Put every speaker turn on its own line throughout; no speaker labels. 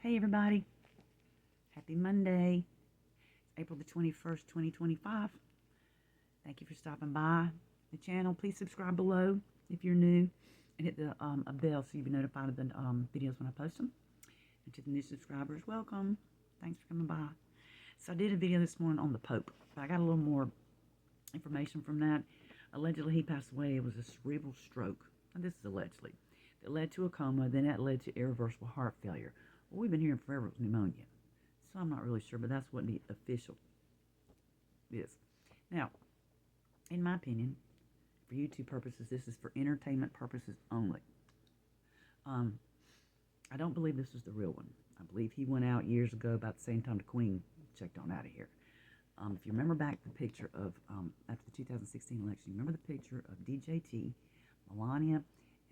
Hey everybody, happy Monday. It's April the 21st, 2025. Thank you for stopping by the channel. Please subscribe below if you're new and hit the a bell so you'll be notified of the videos when I post them. And to the new subscribers, welcome. Thanks for coming by. So I did a video this morning on the Pope, but I got a little more information from that. Allegedly, he passed away. It was a cerebral stroke. And this is allegedly. That led to a coma, then that led to irreversible heart failure. Well, we've been hearing forever it was pneumonia. So I'm not really sure, but that's what the official is. Now, in my opinion, for YouTube purposes, this is for entertainment purposes only. I don't believe this is the real one. I believe he went out years ago about the same time the Queen checked on out of here. If you remember back the picture of, after the 2016 election, you remember the picture of DJT, Melania,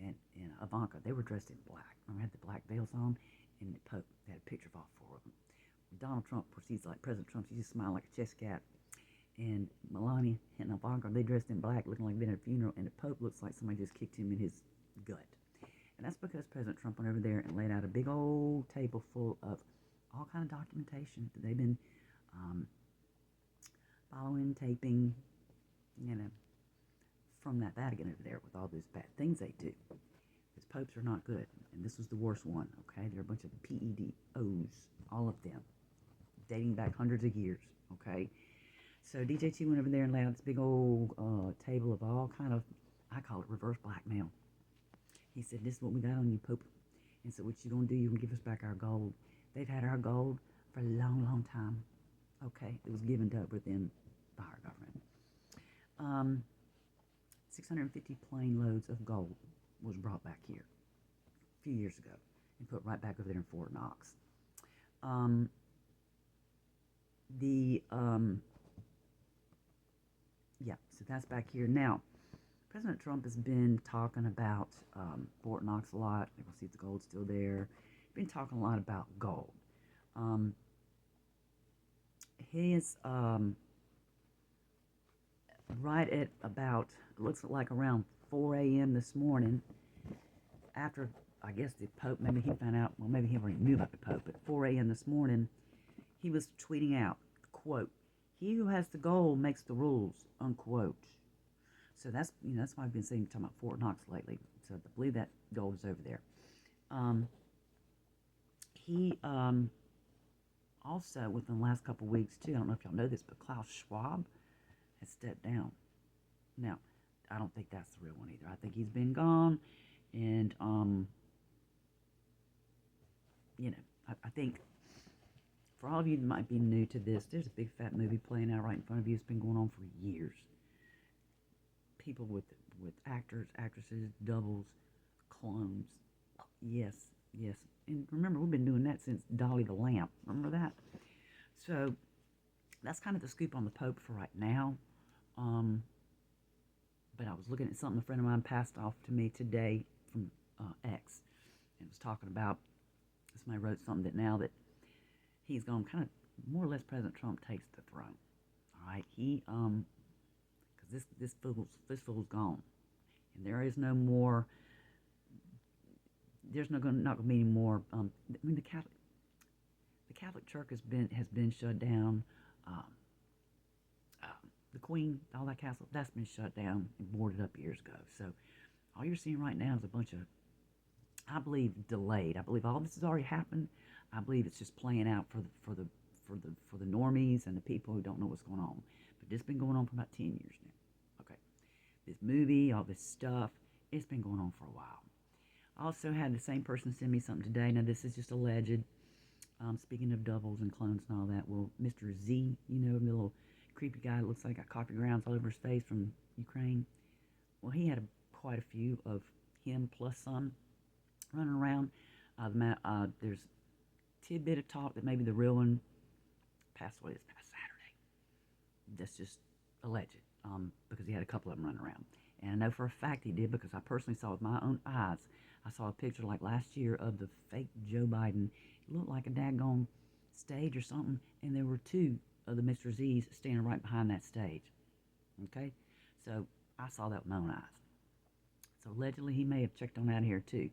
and Ivanka. They were dressed in black. Remember, had the black veils on, and the Pope. They had a picture of all four of them. Donald Trump, of course, he's like President Trump. He just smiled like a chess cat. And Melania and Ivanka, they dressed in black, looking like they've been at a funeral, and the Pope looks like somebody just kicked him in his gut. And that's because President Trump went over there and laid out a big old table full of all kind of documentation that they've been following, taping, from that Vatican over there with all those bad things they do. Because popes are not good, and this was the worst one, okay? They're a bunch of PEDOs, all of them, dating back hundreds of years, okay? So DJT went over there and laid out this big old table of all kind of, I call it reverse blackmail. He said, this is what we got on you, Pope. And so what you gonna do, you're gonna give us back our gold. They've had our gold for a long, long time, okay? It was given up with them by our government. 650 plane loads of gold was brought back here a few years ago and put right back over there in Fort Knox. Yeah, so that's back here. Now, President Trump has been talking about Fort Knox a lot. We'll see if the gold's still there. He's been talking a lot about gold. His right at about, it looks like around 4 a.m. this morning, after, I guess, the Pope, maybe he found out, well, maybe he already knew about the Pope, but 4 a.m. this morning, he was tweeting out, quote, "He who has the gold makes the rules," unquote. So that's, that's why I've been talking about Fort Knox lately. So I believe that gold is over there. He also, within the last couple of weeks, too, I don't know if y'all know this, but Klaus Schwab has stepped down. Now, I don't think that's the real one either. I think he's been gone, and, I think for all of you that might be new to this, there's a big fat movie playing out right in front of you. It's been going on for years. People with actors, actresses, doubles, clones. Yes. And remember, we've been doing that since Dolly the Lamp. Remember that? So that's kind of the scoop on the Pope for right now. But I was looking at something a friend of mine passed off to me today from X. And it was talking about, somebody wrote something that now that he's gone, kind of more or less President Trump takes the throne. All right, he because this fool's gone, and there is no more. There's not going to be any more. I mean, the Catholic Church has been shut down. The Queen, all that castle, that's been shut down and boarded up years ago. So all you're seeing right now is a bunch of, I believe, delayed. I believe all this has already happened. I believe it's just playing out for the normies and the people who don't know what's going on. But this has been going on for about 10 years now. Okay, this movie, all this stuff, it's been going on for a while. I also had the same person send me something today. Now this is just alleged. Speaking of doubles and clones and all that, well, Mr. Z, the little creepy guy that looks like got coffee grounds all over his face from Ukraine. Well, he had quite a few of him plus some running around. There's tidbit of talk that maybe the real one passed away this past Saturday. That's just alleged, because he had a couple of them running around. And I know for a fact he did, because I personally saw with my own eyes. I saw a picture like last year of the fake Joe Biden. It looked like a daggone stage or something, and there were two of the Mr. Z's standing right behind that stage. Okay? So I saw that with my own eyes. So allegedly he may have checked on out here too.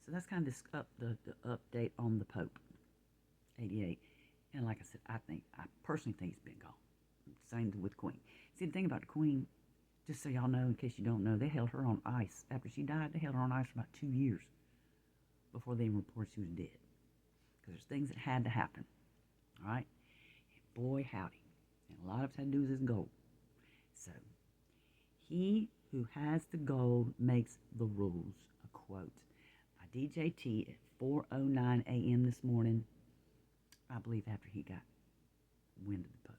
So that's kind of this the update on the Pope, 88. And like I said, I personally think he's been gone. Same with Queen. See, the thing about the Queen, just so y'all know, in case you don't know, they held her on ice. After she died, they held her on ice for about 2 years before they reported she was dead. Because there's things that had to happen. All right? And boy, howdy. And a lot of it had to do with his gold. So, he who has the gold makes the rules. A quote by DJT at 4:09 a.m. this morning, I believe after he got wind of the Pope.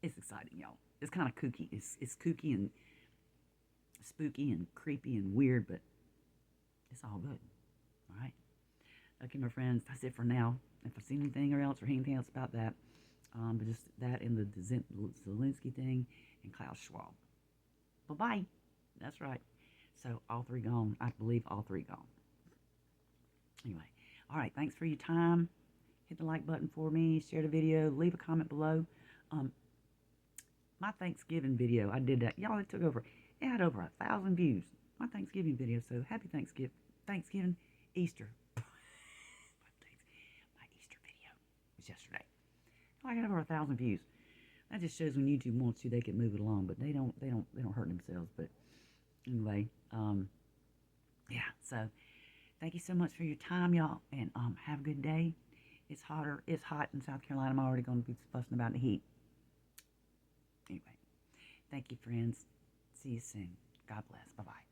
It's exciting, y'all. It's kind of kooky. It's kooky and spooky and creepy and weird, but it's all good. All right? Okay, my friends, that's it for now. If I see anything or anything else about that, but just that and the Zelensky thing and Klaus Schwab. Bye-bye. That's right. So, all three gone. I believe all three gone. Anyway, all right, thanks for your time. Hit the like button for me. Share the video. Leave a comment below. My Thanksgiving video, I did that. Y'all, it had over 1,000 views. My Thanksgiving video, so happy Thanksgiving, Easter. My Easter video was yesterday. I got over 1,000 views. That just shows when YouTube wants to, they can move it along, but they don't hurt themselves. But anyway, yeah. So thank you so much for your time, y'all, and have a good day. It's hot in South Carolina. I'm already going to be fussing about the heat. Anyway, thank you, friends. See you soon. God bless. Bye-bye.